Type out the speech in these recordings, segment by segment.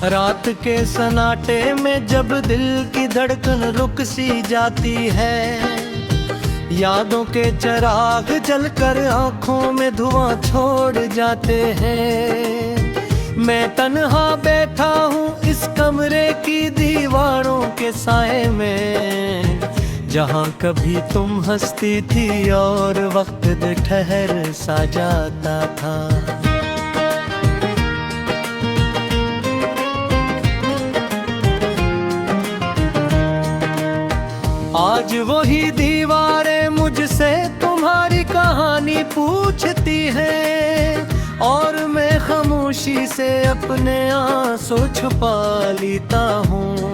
रात के सन्नाटे में जब दिल की धड़कन रुक सी जाती है, यादों के चिराग जलकर आंखों में धुआं छोड़ जाते हैं। मैं तन्हा बैठा हूँ इस कमरे की दीवारों के साए में, जहाँ कभी तुम हंसती थी और वक्त ठहर सा जाता था। आज वही दीवारें मुझसे तुम्हारी कहानी पूछती हैं, और मैं खामोशी से अपने आंसू छुपा लेता हूँ।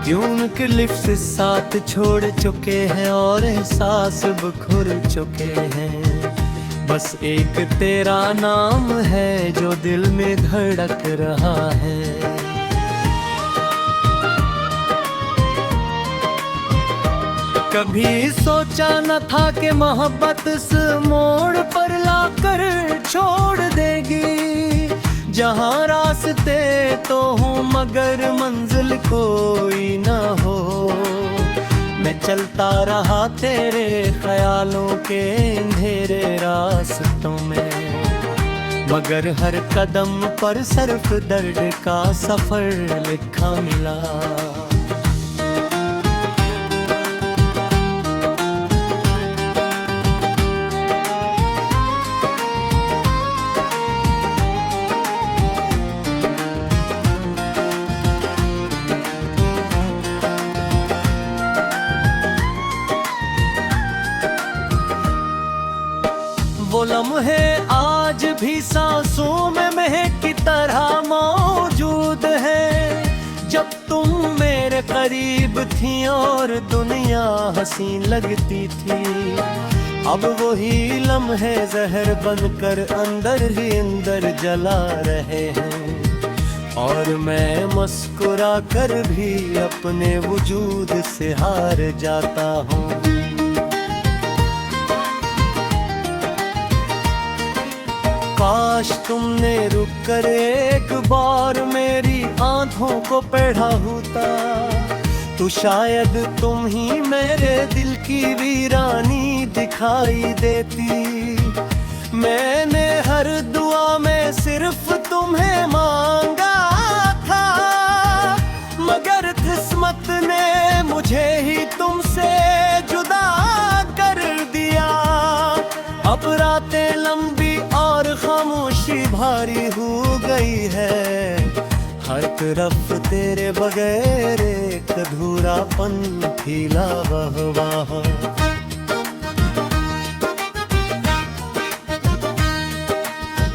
क्यों उनके लिप्स साथ छोड़ चुके हैं और एहसास बिखर चुके हैं। बस एक तेरा नाम है जो दिल में धड़क रहा है। कभी सोचा न था कि मोहब्बत इस मोड़ पर लाकर छोड़ देगी, जहाँ रास्ते तो हूँ मगर मंजिल कोई न हो। मैं चलता रहा तेरे ख्यालों के अंधेरे रास्तों में, मगर हर कदम पर सिर्फ दर्द का सफर लिखा मिला। वो लम्हे आज भी सांसों में महक की तरह मौजूद है, जब तुम मेरे करीब थी और दुनिया हसीन लगती थी। अब वही लम्हे जहर बनकर अंदर ही अंदर जला रहे हैं, और मैं मुस्कुरा कर भी अपने वजूद से हार जाता हूँ। काश तुमने रुक कर एक बार मेरी आंखों को पढ़ा होता, तो शायद तुम ही मेरे दिल की वीरानी दिखाई देती। मैंने हर दुआ में सिर्फ तुम्हें मांगा था, मगर किस्मत ने मुझे ही तुमसे जुदा कर दिया। अब रातें लंबी और खामोशी भारी हो गई है, हर तरफ तेरे बगैर एक अधूरापन फैला हुआ।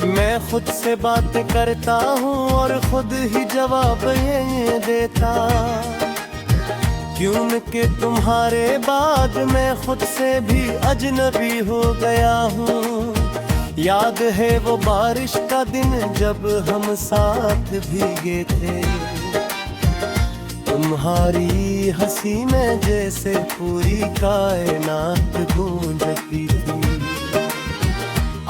मैं खुद से बात करता हूँ और खुद ही जवाब ये देता, क्यों कि तुम्हारे बाद मैं खुद से भी अजनबी हो गया हूँ। याद है वो बारिश का दिन जब हम साथ भीगे थे, तुम्हारी हंसी में जैसे पूरी कायनात गूंजती थी।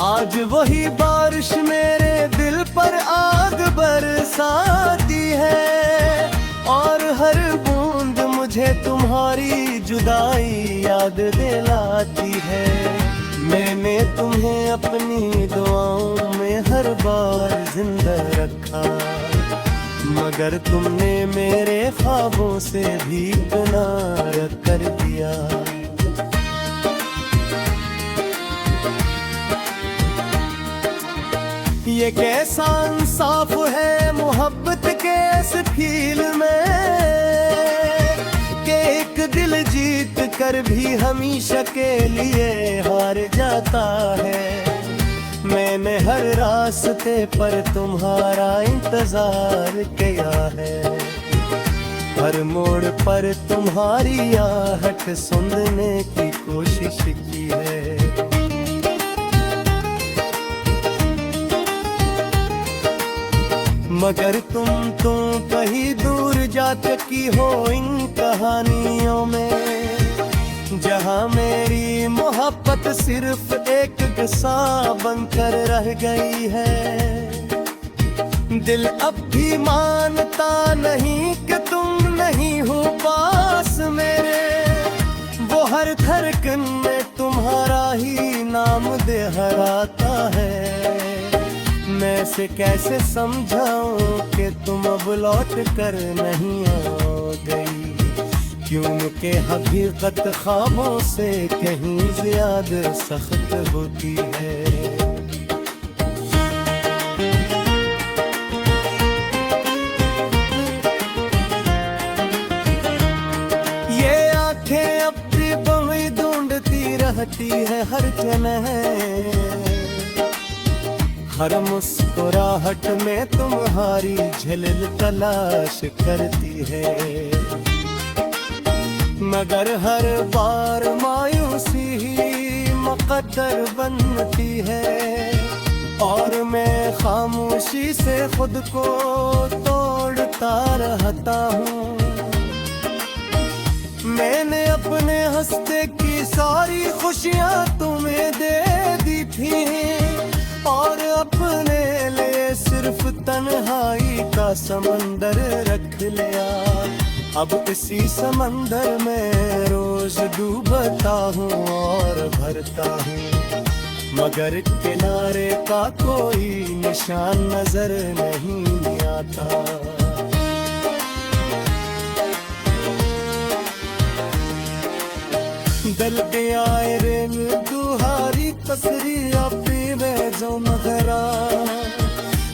आज वही बारिश मेरे दिल पर आग बरसाती है, और हर बूंद मुझे तुम्हारी जुदाई याद दिलाती है। मैंने तुम्हें अपनी दुआओं में हर बार जिंदा रखा, मगर तुमने मेरे ख्वाबों से भी किनारा कर दिया। ये कैसा इंसाफ है मोहब्बत के इस फील में, कि एक दिल जीत कर भी हमेशा के लिए हार जाता है। मैंने हर रास्ते पर तुम्हारा इंतजार किया है, हर मोड़ पर तुम्हारी आहट सुनने की कोशिश की है। मगर तुम तो कहीं दूर जा चुकी हो इन कहानियों में, जहाँ मेरी मोहब्बत सिर्फ एक किस्सा बनकर रह गई है। दिल अब भी मानता नहीं कि तुम नहीं हो पास मेरे, वो हर धड़कन में तुम्हारा ही नाम दोहराता है। मैं से कैसे समझाऊं कि तुम अब लौट कर नहीं आ गई, क्योंकि हकीकत ख्वाबों से कहीं ज्यादा सख्त होती है। ये आंखें अपनी बड़ी ढूंढती रहती है हर जगह, हर मुस्कुराहट में तुम्हारी झलक तलाश करती है, मगर हर बार मायूसी ही मुकद्दर बनती है। और मैं खामोशी से खुद को तोड़ता रहता हूँ। मैंने अपने हंसते की सारी खुशियाँ तुम्हें दे दी थी, और अपने लिए सिर्फ तन्हाई का समंदर रख लिया। अब इसी समंदर में रोज डूबता हूँ और भरता हूँ, मगर किनारे का कोई निशान नजर नहीं आता। दल के आए रेल दुहारी कसरी अपी में जो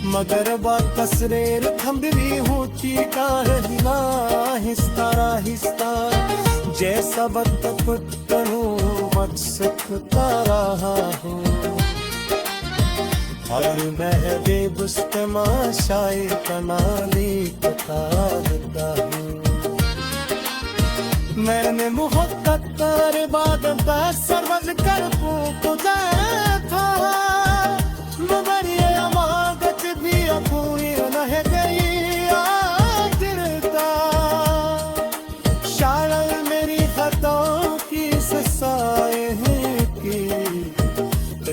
मगर बात कसरेर थम्बी होती का रहना हिस्ता राहिस्ता, जैसा बतपतनू मत सकता रहा हूँ। और मैं बेबुस्तमाशाई कनाली देता हूँ। मैंने मुहब्बत कर बाद सरवज कर पूजा था, मगर ये अमागत भी अपूरी रह गई आखिरता। शायद मेरी खताओं की ससाए हैं कि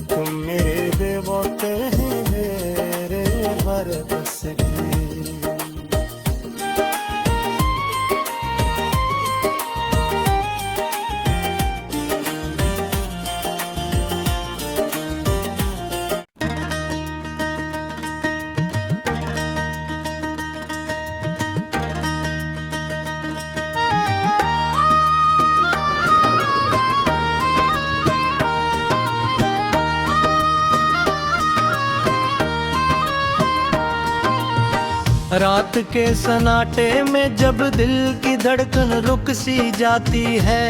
तुम मेरे बेवकूफ़ हैं, मेरे बरबस के। रात के सन्नाटे में जब दिल की धड़कन रुक सी जाती है,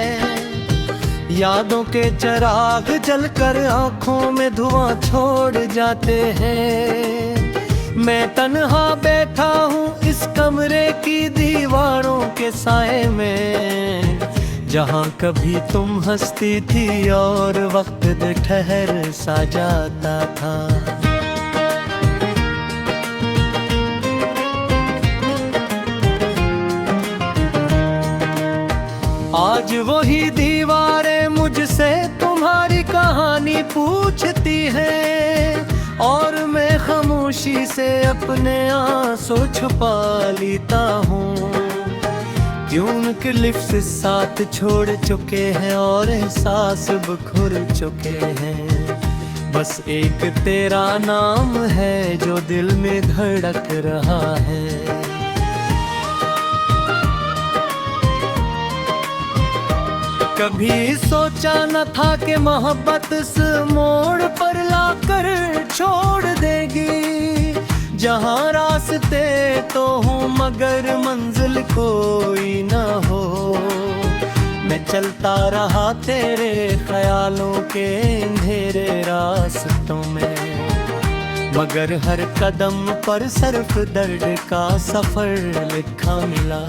यादों के चिराग जलकर आंखों में धुआं छोड़ जाते हैं। मैं तन्हा बैठा हूँ इस कमरे की दीवारों के साए में, जहाँ कभी तुम हंसती थी और वक्त ठहर सा जाता था। आज वही दीवारें मुझसे तुम्हारी कहानी पूछती हैं, और मैं खामोशी से अपने आंसू छुपा लेता हूँ। क्यों उनके लिप्स साथ छोड़ चुके हैं और एहसास बिखर चुके हैं। बस एक तेरा नाम है जो दिल में धड़क रहा है। कभी सोचा न था कि मोहब्बत इस मोड़ पर लाकर छोड़ देगी, जहाँ रास्ते तो हूँ मगर मंजिल कोई न हो। मैं चलता रहा तेरे ख्यालों के अंधेरे रास्तों में, मगर हर कदम पर सिर्फ दर्द का सफर लिखा मिला।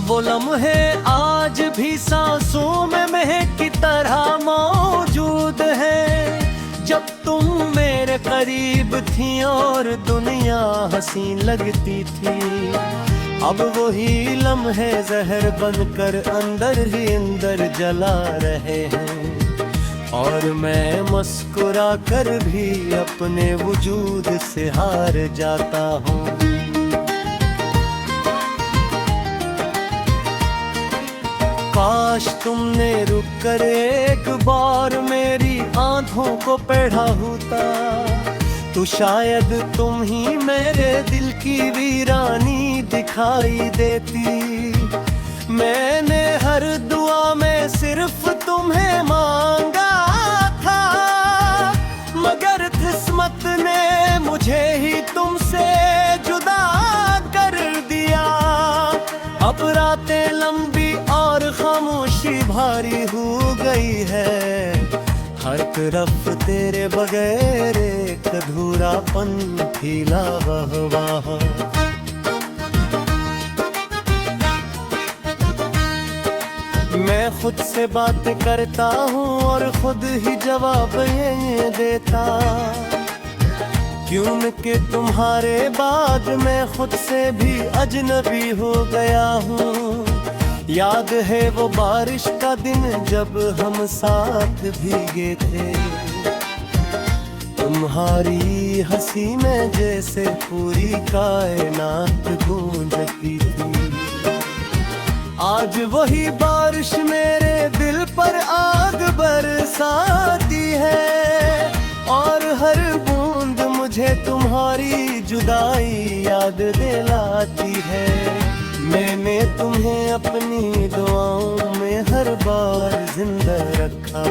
वो लम्हे आज भी सांसों में महक की तरह मौजूद है। जब तुम मेरे करीब थी और दुनिया हंसी लगती थी, अब वही लम्हे जहर बनकर अंदर ही अंदर जला रहे हैं। और मैं मुस्कुरा कर भी अपने वजूद से हार जाता हूँ। काश तुमने रुक कर एक बार मेरी आंखों को पढ़ा होता, तो शायद तुम ही मेरे दिल की वीरानी दिखाई देती। मैंने हर दुआ में सिर्फ तुम्हें मांगा था, मगर किस्मत ने मुझे ही तुमसे जुदा कर दिया। अब रातें लंबी और खामोशी भारी हो गई है, हर तरफ तेरे बगैर एक अधूरापन फैला हुआ। मैं खुद से बात करता हूँ और खुद ही जवाब ये देता, क्योंकि तुम्हारे बाद मैं खुद से भी अजनबी हो गया हूँ। याद है वो बारिश का दिन जब हम साथ भीगे थे, तुम्हारी हंसी में जैसे पूरी कायनात गूंजती थी। आज वही बारिश मेरे दिल पर आग बरसाती है, और हर बूंद मुझे तुम्हारी जुदाई याद दिलाती है। मैंने तुम्हें अपनी दुआओं में हर बार जिंदा रखा,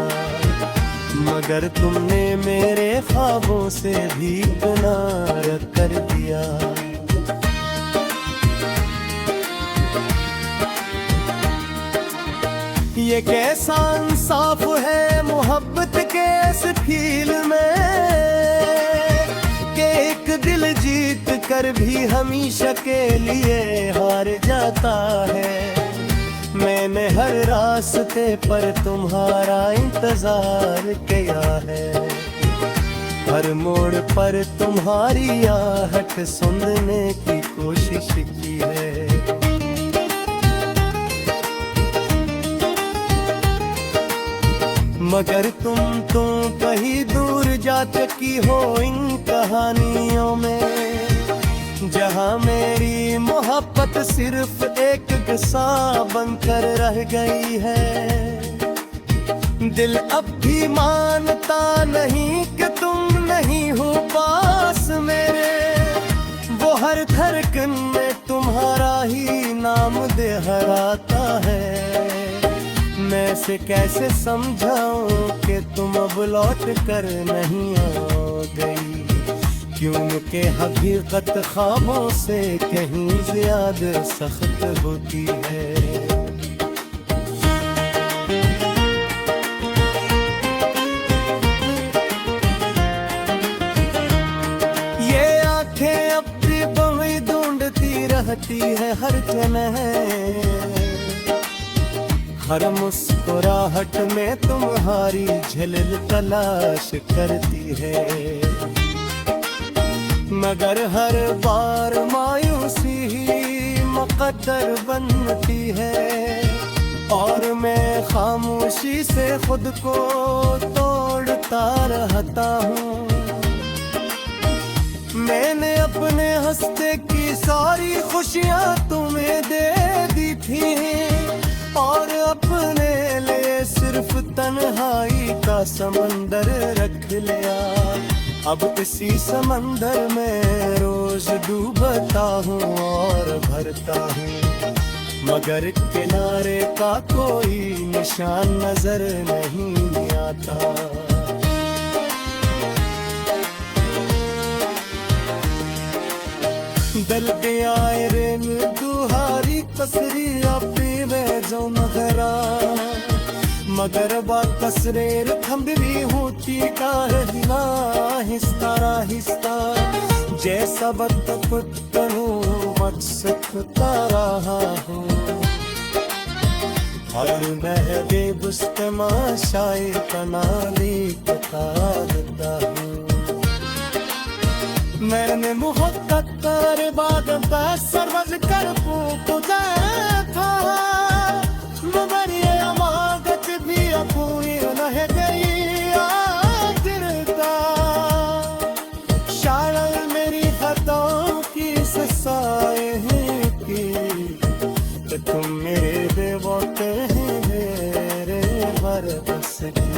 मगर तुमने मेरे ख्वाबों से भी किनारा कर दिया। ये कैसा इंसाफ है मोहब्बत के इस फील में, कि एक दिल जीत कर भी हमेशा के लिए हार जाता है। मैंने हर रास्ते पर तुम्हारा इंतजार किया है, हर मोड़ पर तुम्हारी आहट सुनने की कोशिश की है। मगर तुम तो कहीं दूर जा चुकी हो इन कहानियों में, जहां मेरी मोहब्बत सिर्फ एक किस्सा बनकर रह गई है। दिल अब भी मानता नहीं कि तुम नहीं हो पास मेरे, वो हर धड़कन में तुम्हारा ही नाम दोहराता है। मैं से कैसे समझाऊं कि तुम अब लौट कर नहीं आओगी, क्योंकि हकीकत ख्वाबों से कहीं ज्यादा सख्त होती है। ये आंखें अपनी बही ढूंढती रहती है हर जगह, हर मुस्कुराहट में तुम्हारी झलक तलाश करती है। मगर हर बार मायूसी ही मुकद्दर बनती है, और मैं खामोशी से खुद को तोड़ता रहता हूँ। मैंने अपने हंसते की सारी खुशियाँ तुम्हें दे दी थी, और अपने लिए सिर्फ तन्हाई का समंदर रख लिया। अब इसी समंदर में रोज डूबता हूँ और भरता हूँ, मगर किनारे का कोई निशान नजर नहीं आता। दल के आए रेन दुहारी कसरी आपी में जो मगरा, मगर बात कसरेर खंबी होती का रहना हिस्ता राहिस्ता, जैसा बदतक मत सकता रहा हूँ। हर महगे बुस्तमाशाई कनाली पता हूँ। मैंने मुहब्बत कर बाद सरवज कर पूजा था, मगर ये अमागत भी अपूरी रह गई आखिरता। शायद मेरी खताओं की सजाए हैं कि तुम मेरे बेवकूफ़ हैं मेरे बरबस की।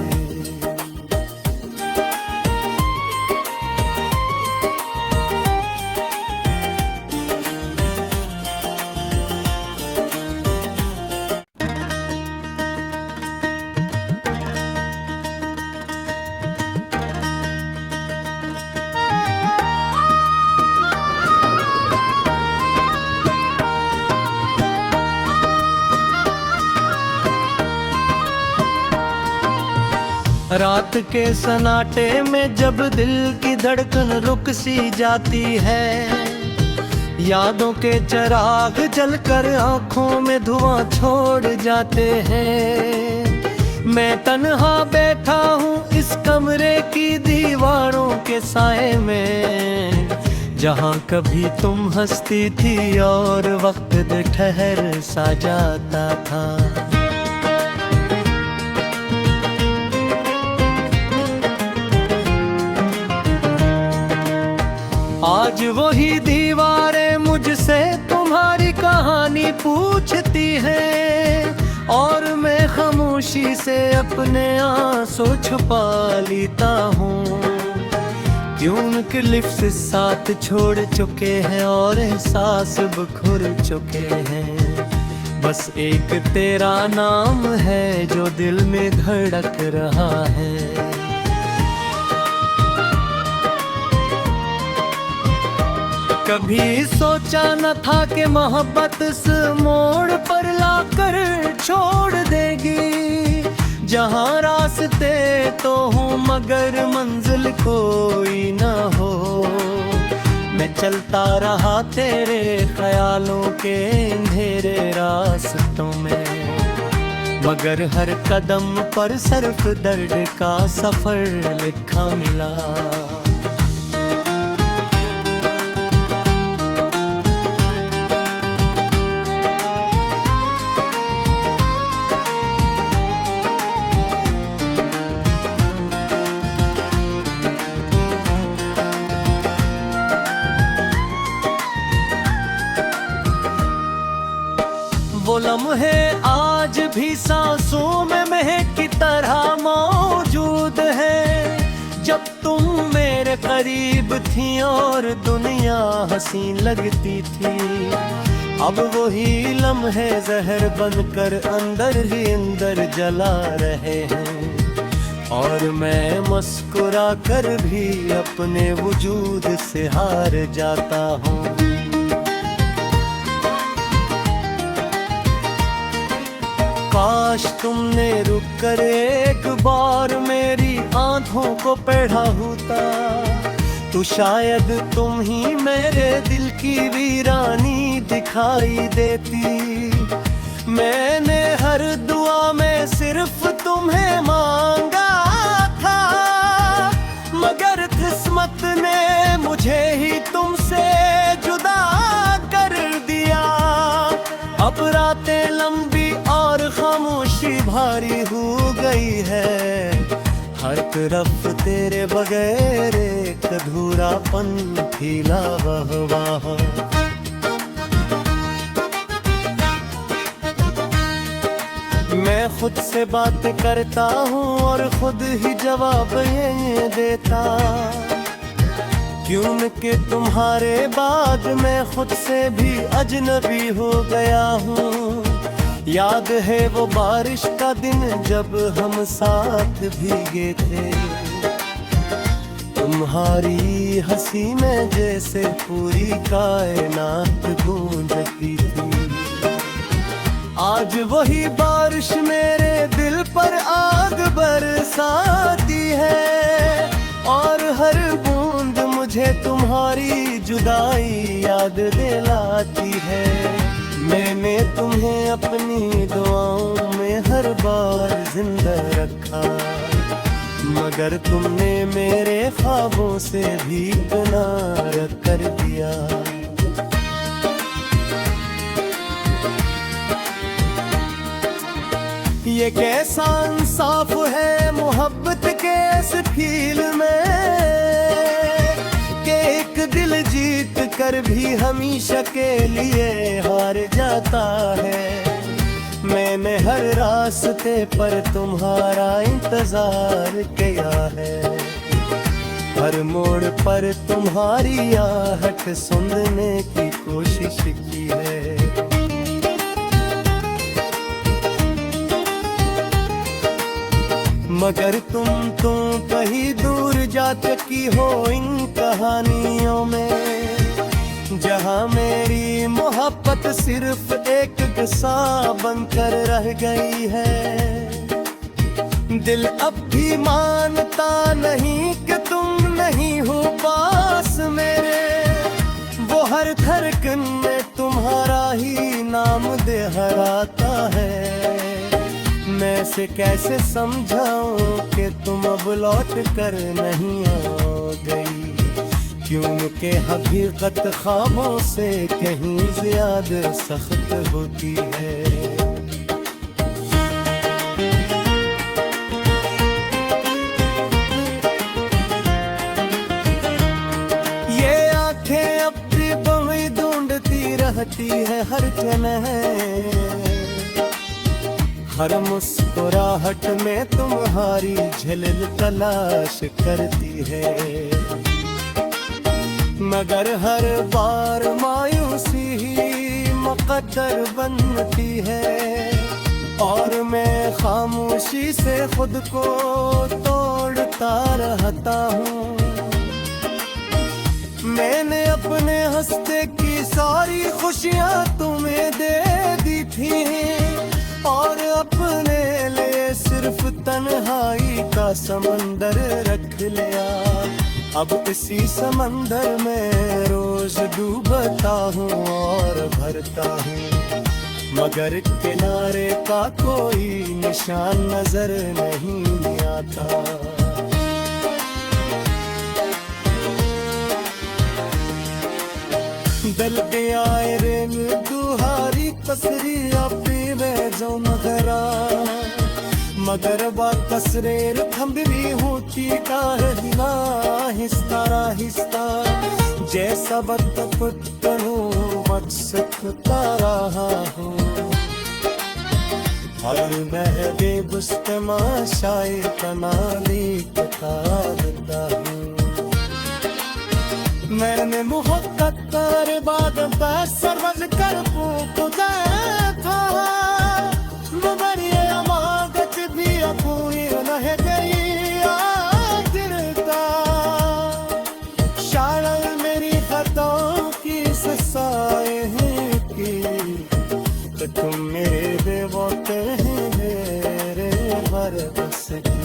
रात के सन्नाटे में जब दिल की धड़कन रुक सी जाती है, यादों के चिराग जलकर आंखों में धुआं छोड़ जाते हैं। मैं तन्हा बैठा हूँ इस कमरे की दीवारों के साए में, जहाँ कभी तुम हंसती थी और वक्त ठहर सा जाता था। आज वही दीवारें मुझसे तुम्हारी कहानी पूछती हैं, और मैं खामोशी से अपने आंसू छुपा लेता हूँ। क्यों उनके लिप्स साथ छोड़ चुके हैं और एहसास बिखर चुके हैं। बस एक तेरा नाम है जो दिल में धड़क रहा है। कभी सोचा न था कि मोहब्बत इस मोड़ पर लाकर छोड़ देगी, जहाँ रास्ते तो हूँ मगर मंजिल कोई न हो। मैं चलता रहा तेरे ख्यालों के अंधेरे रास्तों में, मगर हर कदम पर सिर्फ दर्द का सफर लिखा मिला। वो लम्हे आज भी सांसों में महक की तरह मौजूद है, जब तुम मेरे करीब थी और दुनिया हसीन लगती थी। अब वही लम्हे जहर बनकर अंदर ही अंदर जला रहे हैं, और मैं मुस्कुरा कर भी अपने वजूद से हार जाता हूँ। काश तुमने रुक कर एक बार मेरी आंखों को पढ़ा होता, तो शायद तुम ही मेरे दिल की वीरानी दिखाई देती। मैंने हर दुआ में सिर्फ तुम्हें मांगा था, मगर किस्मत ने मुझे ही तुमसे जुदा कर दिया। अब रातें लंबी और खामोशी भारी हो गई है, हर तरफ तेरे बगैर एक अधूरापन फैला हुआ है। मैं खुद से बात करता हूँ और खुद ही जवाब ये देता, क्यों कि तुम्हारे बाद मैं खुद से भी अजनबी हो गया हूँ। याद है वो बारिश का दिन जब हम साथ भीगे थे, तुम्हारी हंसी में जैसे पूरी कायनात गूंजती थी। आज वही बारिश मेरे दिल पर आग बरसाती है, और हर बूंद मुझे तुम्हारी जुदाई याद दिलाती है। मैंने तुम्हें अपनी दुआओं में जिंदा रखा, मगर तुमने मेरे ख्वाबों से भी किनारा कर दिया। ये कैसा इंसाफ है मोहब्बत के इस फील में, कि एक दिल जीत कर भी हमेशा के लिए हार जाता है। मैंने हर रास्ते पर तुम्हारा इंतजार किया है, हर मोड़ पर तुम्हारी आहट सुनने की कोशिश की है। मगर तुम तो कहीं दूर जा चुकी हो इन कहानियों में, जहां मेरी मोहब्बत सिर्फ एक किस्सा बनकर रह गई है। दिल अब भी मानता नहीं कि तुम नहीं हो पास मेरे, वो हर धड़कन में तुम्हारा ही नाम दोहराता है। मैं से कैसे समझाऊं कि तुम अब लौट कर नहीं आ गई, क्योंकि हकीकत ख्वाबों से कहीं ज्यादा सख्त होती है। ये आंखें अपनी बड़ी ढूंढती रहती है हर जगह, हर मुस्कुराहट में तुम्हारी झलक तलाश करती है। मगर हर बार मायूसी ही मुकद्दर बनती है, और मैं खामोशी से खुद को तोड़ता रहता हूँ। मैंने अपने हंसते की सारी खुशियाँ तुम्हें दे दी थी, और अपने लिए सिर्फ तन्हाई का समंदर रख लिया। अब इसी समंदर में रोज डूबता हूँ और भरता हूँ, मगर किनारे का कोई निशान नजर नहीं आता। दल के आए रेल दुहारी कसरी अपी में जो मगर बात कसरेर खंबरी होती का ना हिस्ता राहिस्ता, जैसा बतपुतनु मत सकता रहा हूँ। हर महबे बुस्तमा शायर कनाली कतारता हूँ। मैंने मुहक्कत कर बाद सरवज कर पूछा था, मगर ये अमागत भी अपूरी रह गई आखिरता। शायद मेरी खताओं की ससाए हैं कि तो तुम मेरे बेवकूफ़ हैं मेरे बरबस की।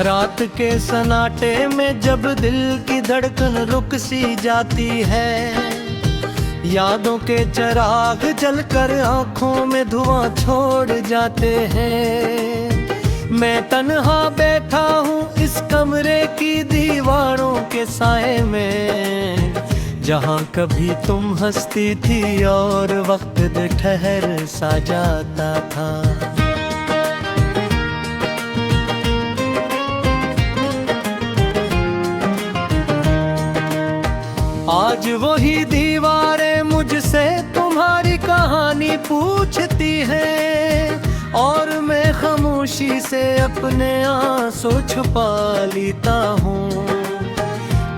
रात के सन्नाटे में जब दिल की धड़कन रुक सी जाती है, यादों के चिराग जलकर आंखों में धुआं छोड़ जाते हैं। मैं तन्हा बैठा हूँ इस कमरे की दीवारों के साए में, जहाँ कभी तुम हंसती थी और वक्त ठहर सा जाता था। आज वही दीवारें मुझसे तुम्हारी कहानी पूछती हैं, और मैं खामोशी से अपने आंसू छुपा लेता हूँ।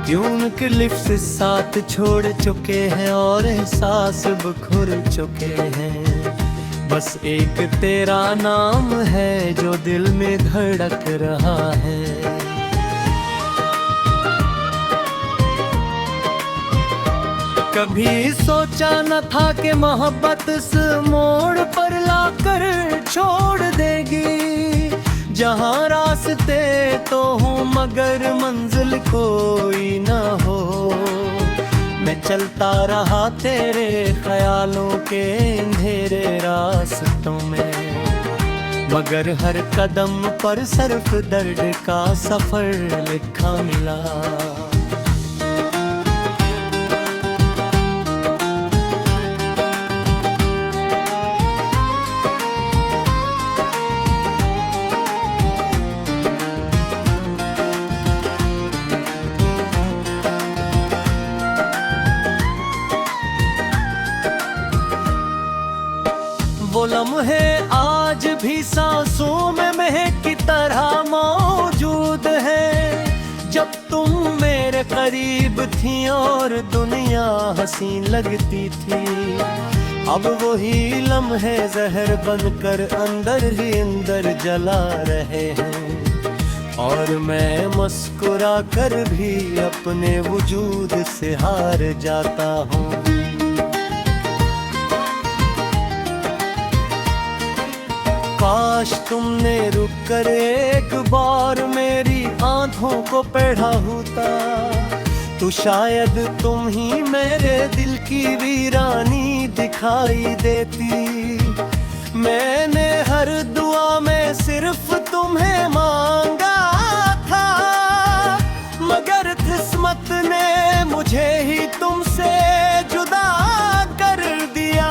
ट्यून के लिप्स साथ छोड़ चुके हैं और एहसास बिखर चुके हैं। बस एक तेरा नाम है जो दिल में धड़क रहा है। कभी सोचा न था कि मोहब्बत इस मोड़ पर लाकर छोड़ देगी, जहाँ रास्ते तो हूँ मगर मंजिल कोई न हो। मैं चलता रहा तेरे ख्यालों के अंधेरे रास्तों में, मगर हर कदम पर सिर्फ दर्द का सफर लिखा मिला। वो लम्हे आज भी सांसों में महक की तरह मौजूद है, जब तुम मेरे करीब थी और दुनिया हसीन लगती थी। अब वही लम्हे जहर बनकर अंदर ही अंदर जला रहे हैं, और मैं मुस्कुरा कर भी अपने वजूद से हार जाता हूँ। काश तुमने रुक कर एक बार मेरी आंखों को पढ़ा होता, तो शायद तुम ही मेरे दिल की वीरानी दिखाई देती। मैंने हर दुआ में सिर्फ तुम्हें मांगा था, मगर किस्मत ने मुझे ही तुमसे जुदा कर दिया।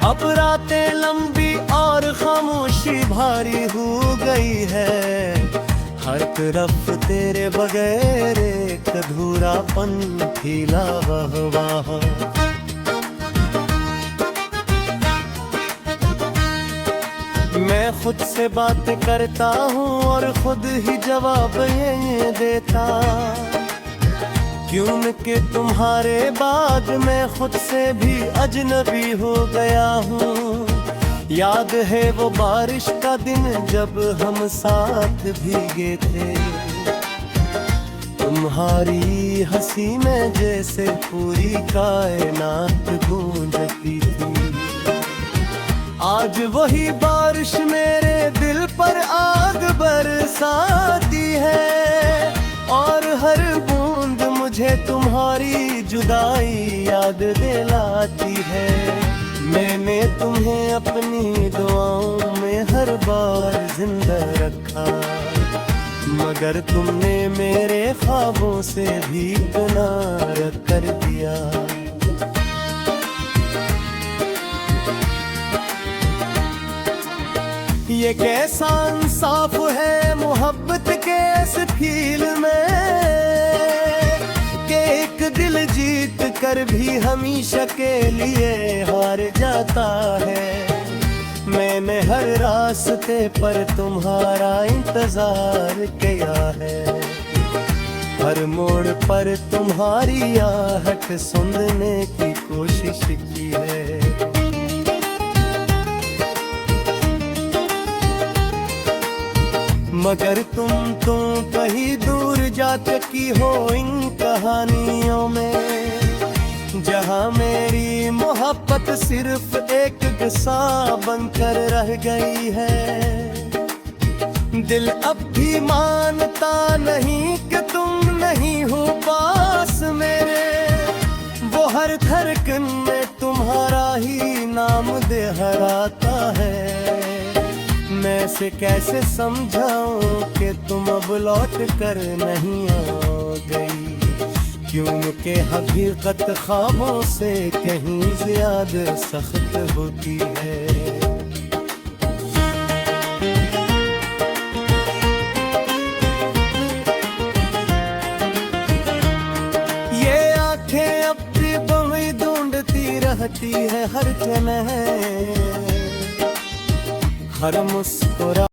अब रातें लंबी और खामोशी भारी हो गई है, हर तरफ तेरे बगैर एक अधूरापन फैला हुआ। मैं खुद से बात करता हूँ और खुद ही जवाब ये देता, क्यों कि तुम्हारे बाद मैं खुद से भी अजनबी हो गया हूँ। याद है वो बारिश का दिन जब हम साथ भीगे थे, तुम्हारी हंसी में जैसे पूरी कायनात गूंजती थी। आज वही बारिश मेरे दिल पर आग बरसाती है, और हर बूंद मुझे तुम्हारी जुदाई याद दिलाती है। मैंने तुम्हें अपनी दुआओं में हर बार जिंदा रखा, मगर तुमने मेरे ख्वाबों से भी किनारा कर दिया। ये कैसा इंसाफ है मोहब्बत के इस फील में, कि एक दिल जीत कर भी हमेशा के लिए हार जाता है। मैंने हर रास्ते पर तुम्हारा इंतजार किया है, हर मोड़ पर तुम्हारी आहट सुनने की कोशिश की है। मगर तुम तो कहीं दूर जा चुकी हो इन कहानियों में, जहाँ मेरी मोहब्बत सिर्फ एक किस्सा बनकर रह गई है। दिल अब भी मानता नहीं कि तुम नहीं हो पास मेरे, वो हर धड़कन में तुम्हारा ही नाम दोहराता है। मैं से कैसे समझाऊं कि तुम अब लौट कर नहीं आ गई, क्योंकि हकीकत ख्वाबों से कहीं ज्यादा सख्त होती है। ये आंखें अपनी बही ढूंढती रहती है हर जगह, हर मुस्कुरा